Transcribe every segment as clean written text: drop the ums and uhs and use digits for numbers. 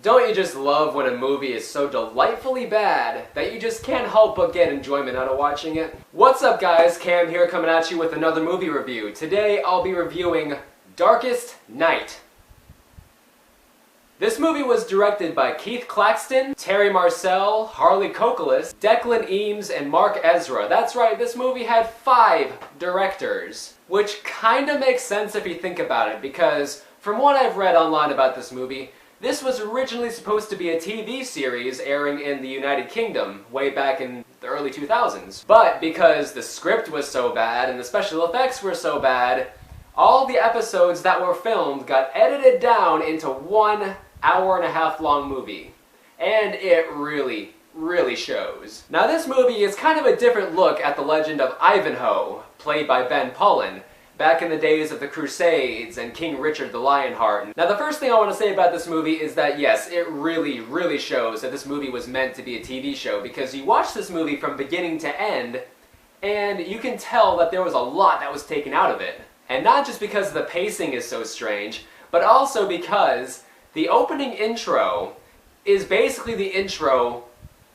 Don't you just love when a movie is so delightfully bad that you just can't help but get enjoyment out of watching it? What's up guys, Cam here coming at you with another movie review. Today I'll be reviewing Darkest Night. This movie was directed by Keith Claxton, Terry Marcel, Harley Kokolas, Declan Eames, and Mark Ezra. That's right, this movie had 5 directors. Which kinda makes sense if you think about it, because from what I've read online about this movie, this was originally supposed to be a TV series airing in the United Kingdom way back in the early 2000s. But because the script was so bad and the special effects were so bad, all the episodes that were filmed got edited down into 1 hour-and-a-half long movie. And it really shows. Now this movie is kind of a different look at the legend of Ivanhoe, played by Ben Pullen, back in the days of the Crusades and King Richard the Lionheart. Now the first thing I want to say about this movie is that yes, it really shows that this movie was meant to be a TV show, because you watch this movie from beginning to end and you can tell that there was a lot that was taken out of it. And not just because the pacing is so strange, but also because the opening intro is basically the intro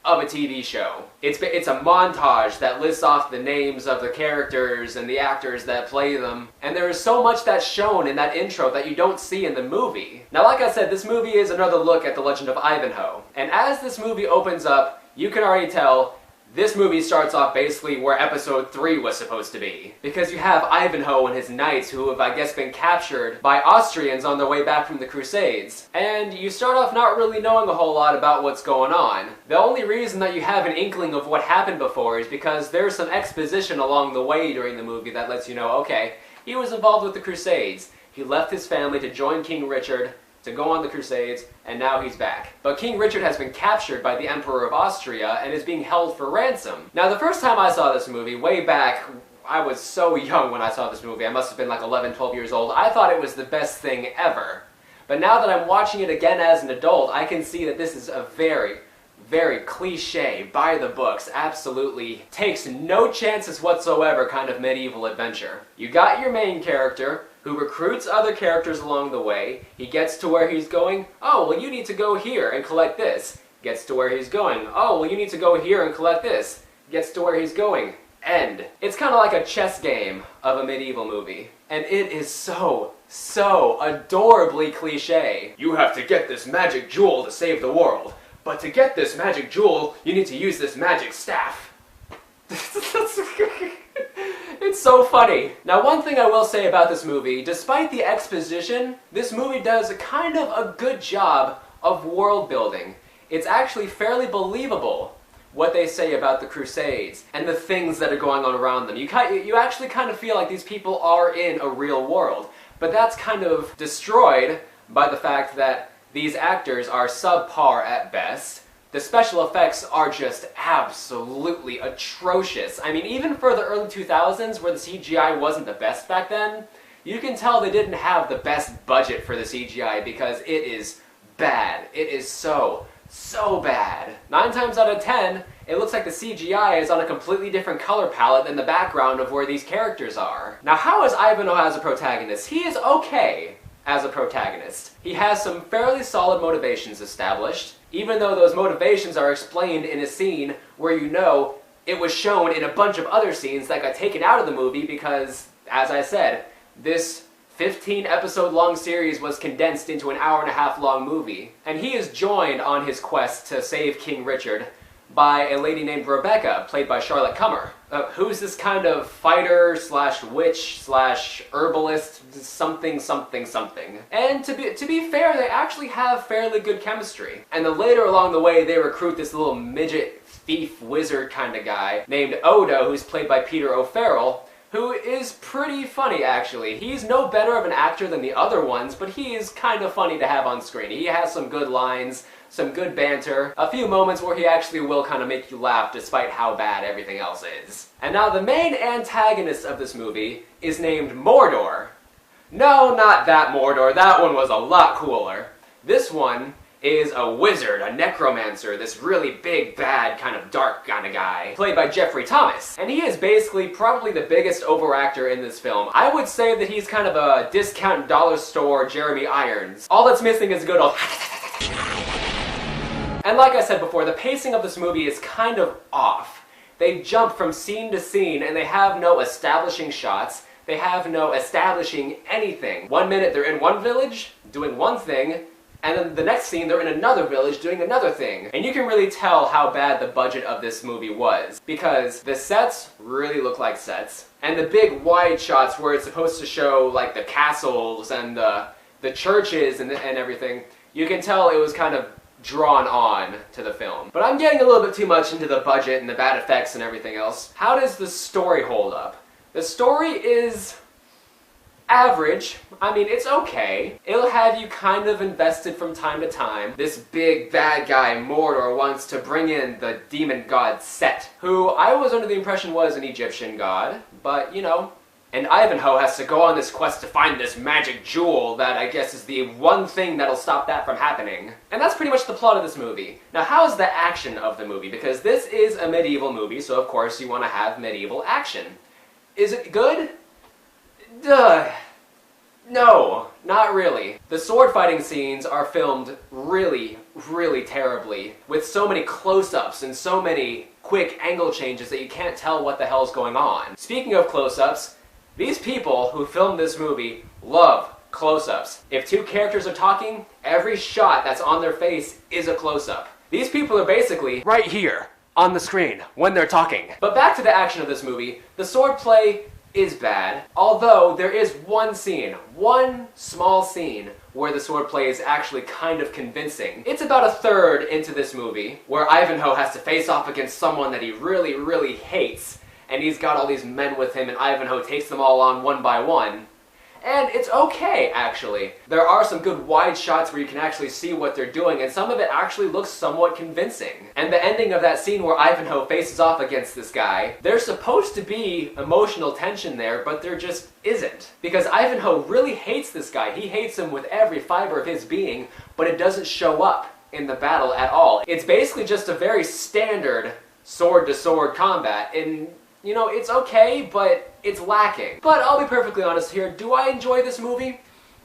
of a TV show. It's a montage that lists off the names of the characters and the actors that play them, and there is so much that's shown in that intro that you don't see in the movie. Now like I said, this movie is another look at the legend of Ivanhoe, and as this movie opens up, you can already tell this movie starts off basically where episode 3 was supposed to be. Because you have Ivanhoe and his knights who have, I guess, been captured by Austrians on their way back from the Crusades. And you start off not really knowing a whole lot about what's going on. The only reason that you have an inkling of what happened before is because there's some exposition along the way during the movie that lets you know, okay, he was involved with the Crusades. He left his family to join King Richard, to go on the Crusades, and now he's back. But King Richard has been captured by the Emperor of Austria and is being held for ransom. Now the first time I saw this movie, way back, I was so young when I saw this movie, I must have been like 11, 12 years old, I thought it was the best thing ever. But now that I'm watching it again as an adult, I can see that this is a very cliche, by the books, absolutely takes no chances whatsoever kind of medieval adventure. You got your main character, who recruits other characters along the way. He gets to where he's going, oh, well you need to go here and collect this. Gets to where he's going, oh, well you need to go here and collect this. Gets to where he's going. End. It's kind of like a chess game of a medieval movie. And it is so adorably cliche. You have to get this magic jewel to save the world. But to get this magic jewel, you need to use this magic staff. It's so funny. Now one thing I will say about this movie, despite the exposition, this movie does kind of a good job of world building. It's actually fairly believable what they say about the Crusades and the things that are going on around them. You actually kind of feel like these people are in a real world, but that's kind of destroyed by the fact that these actors are subpar at best. The special effects are just absolutely atrocious. I mean, even for the early 2000s, where the CGI wasn't the best back then, you can tell they didn't have the best budget for the CGI because it is bad. It is so bad. 9 times out of 10, it looks like the CGI is on a completely different color palette than the background of where these characters are. Now, how is Ivanhoe as a protagonist? He is okay as a protagonist. He has some fairly solid motivations established, even though those motivations are explained in a scene where you know it was shown in a bunch of other scenes that got taken out of the movie because, as I said, this 15-episode long series was condensed into an hour-and-a-half long movie. And he is joined on his quest to save King Richard by a lady named Rebecca, played by Charlotte Cummer, who's this kind of fighter slash witch slash herbalist something. And to be fair, they actually have fairly good chemistry. And then later along the way, they recruit this little midget thief wizard kind of guy named Odo, who's played by Peter O'Farrell, who is pretty funny actually. He's no better of an actor than the other ones, but he is kind of funny to have on screen. He has some good lines, some good banter, a few moments where he actually will kind of make you laugh despite how bad everything else is. And now the main antagonist of this movie is named Mordor. No, not that Mordor, that one was a lot cooler. This one is a wizard, a necromancer, this really big, bad, kind of dark kind of guy, played by Jeffrey Thomas. And he is basically probably the biggest overactor in this film. I would say that he's kind of a discount dollar store Jeremy Irons. All that's missing is a good old And like I said before, the pacing of this movie is kind of off. They jump from scene to scene and they have no establishing shots. They have no establishing anything. 1 minute they're in one village doing one thing, and then the next scene they're in another village doing another thing. And you can really tell how bad the budget of this movie was, because the sets really look like sets, and the big wide shots where it's supposed to show like the castles and the churches and everything, you can tell it was kind of drawn on to the film. But I'm getting a little bit too much into the budget and the bad effects and everything else. How does the story hold up? The story is average. I mean, it's okay. It'll have you kind of invested from time to time. This big bad guy, Mordor, wants to bring in the demon god Set, who I was under the impression was an Egyptian god, but you know. And Ivanhoe has to go on this quest to find this magic jewel that I guess is the one thing that'll stop that from happening. And that's pretty much the plot of this movie. Now, how's the action of the movie? Because this is a medieval movie, so of course you want to have medieval action. Is it good? Duh. No, not really. The sword fighting scenes are filmed really, really terribly, with so many close-ups and so many quick angle changes that you can't tell what the hell's going on. Speaking of close-ups, these people who filmed this movie love close-ups. If two characters are talking, every shot that's on their face is a close-up. These people are basically right here on the screen when they're talking. But back to the action of this movie, the swordplay is bad, although there is one scene, one small scene, where the swordplay is actually kind of convincing. It's about a third into this movie, where Ivanhoe has to face off against someone that he really, really hates, and he's got all these men with him, and Ivanhoe takes them all on one by one. And it's okay, actually. There are some good wide shots where you can actually see what they're doing, and some of it actually looks somewhat convincing. And the ending of that scene where Ivanhoe faces off against this guy, there's supposed to be emotional tension there, but there just isn't. Because Ivanhoe really hates this guy. He hates him with every fiber of his being, but it doesn't show up in the battle at all. It's basically just a very standard sword-to-sword combat, and you know, it's okay, but it's lacking. But I'll be perfectly honest here, do I enjoy this movie?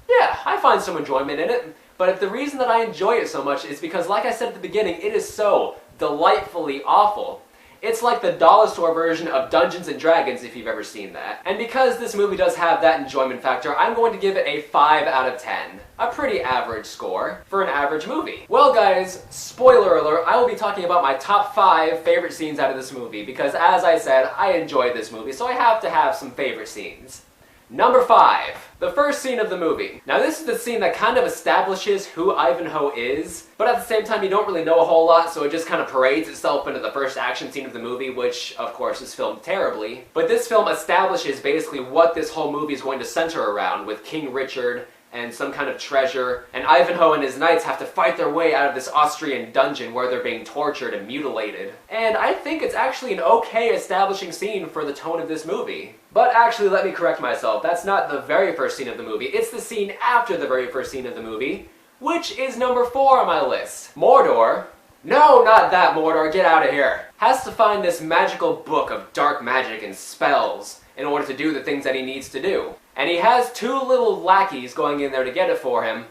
Yeah, I find some enjoyment in it. But the reason that I enjoy it so much is because, like I said at the beginning, it is so delightfully awful. It's like the dollar store version of Dungeons & Dragons, if you've ever seen that. And because this movie does have that enjoyment factor, I'm going to give it a 5 out of 10. A pretty average score for an average movie. Well guys, spoiler alert, I will be talking about my top 5 favorite scenes out of this movie, because as I said, I enjoyed this movie, so I have to have some favorite scenes. Number 5, the first scene of the movie. Now this is the scene that kind of establishes who Ivanhoe is, but at the same time you don't really know a whole lot, so it just kind of parades itself into the first action scene of the movie, which of course is filmed terribly. But this film establishes basically what this whole movie is going to center around, with King Richard and some kind of treasure, and Ivanhoe and his knights have to fight their way out of this Austrian dungeon where they're being tortured and mutilated. And I think it's actually an okay establishing scene for the tone of this movie. But actually, let me correct myself, that's not the very first scene of the movie, it's the scene after the very first scene of the movie, which is number 4 on my list. Mordor, no, not that Mordor, get out of here, has to find this magical book of dark magic and spells in order to do the things that he needs to do. And he has 2 little lackeys going in there to get it for him,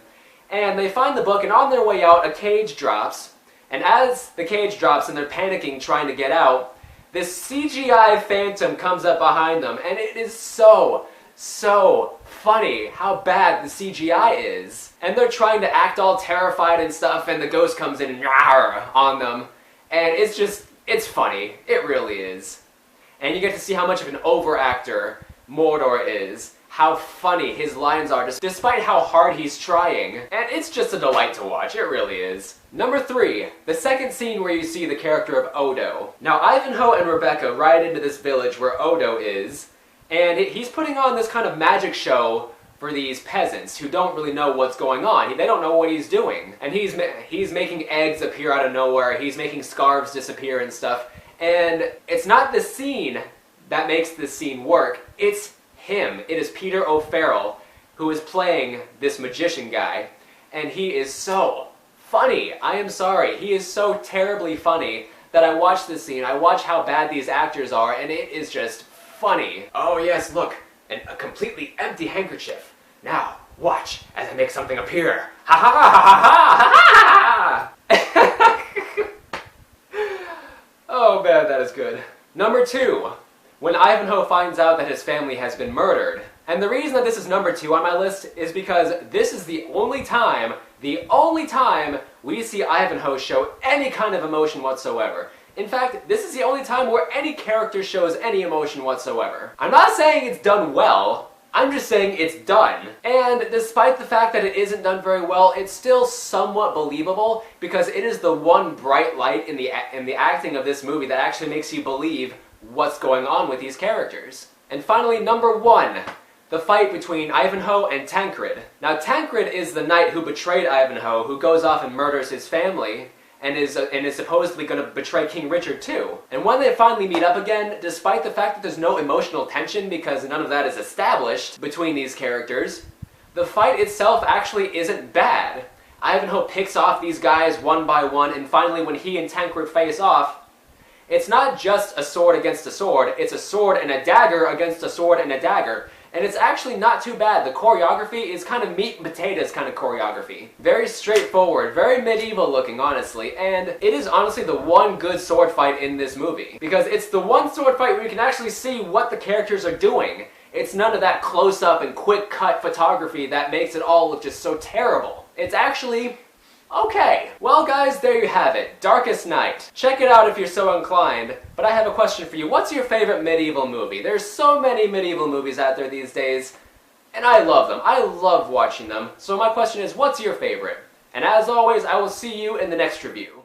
and they find the book, and on their way out, a cage drops, and as the cage drops and they're panicking trying to get out, this CGI phantom comes up behind them, and it is so funny how bad the CGI is. And they're trying to act all terrified and stuff, and the ghost comes in and yarr on them, and it's funny. It really is. And you get to see how much of an overactor Mordor is, how funny his lines are, despite how hard he's trying. And it's just a delight to watch, it really is. Number 3, the second scene where you see the character of Odo. Now Ivanhoe and Rebecca ride into this village where Odo is, and he's putting on this kind of magic show for these peasants who don't really know what's going on. They don't know what he's doing. And he's making eggs appear out of nowhere, he's making scarves disappear and stuff. And it's not the scene that makes this scene work, it's him. It is Peter O'Farrell who is playing this magician guy, and he is so funny. I am sorry, he is so terribly funny that I watch this scene, I watch how bad these actors are, and it is just funny. Oh yes, look, a completely empty handkerchief. Now, watch as I make something appear. Ha ha ha ha ha ha ha! is good. Number 2. When Ivanhoe finds out that his family has been murdered. And the reason that this is number 2 on my list is because this is the only time we see Ivanhoe show any kind of emotion whatsoever. In fact, this is the only time where any character shows any emotion whatsoever. I'm not saying it's done well, I'm just saying it's done. And despite the fact that it isn't done very well, it's still somewhat believable because it is the one bright light in the acting of this movie that actually makes you believe what's going on with these characters. And finally, number 1. The fight between Ivanhoe and Tancred. Now, Tancred is the knight who betrayed Ivanhoe, who goes off and murders his family, and is supposedly going to betray King Richard too. And when they finally meet up again, despite the fact that there's no emotional tension because none of that is established between these characters, the fight itself actually isn't bad. Ivanhoe picks off these guys one by one, and finally when he and Tancred face off, it's not just a sword against a sword, it's a sword and a dagger against a sword and a dagger. And it's actually not too bad. The choreography is kind of meat and potatoes kind of choreography. Very straightforward, very medieval looking, honestly, and it is honestly the one good sword fight in this movie. Because it's the one sword fight where you can actually see what the characters are doing. It's none of that close-up and quick-cut photography that makes it all look just so terrible. It's actually okay. Well guys, there you have it. Darkest Night. Check it out if you're so inclined, but I have a question for you. What's your favorite medieval movie? There's so many medieval movies out there these days, and I love them. I love watching them. So my question is, what's your favorite? And as always, I will see you in the next review.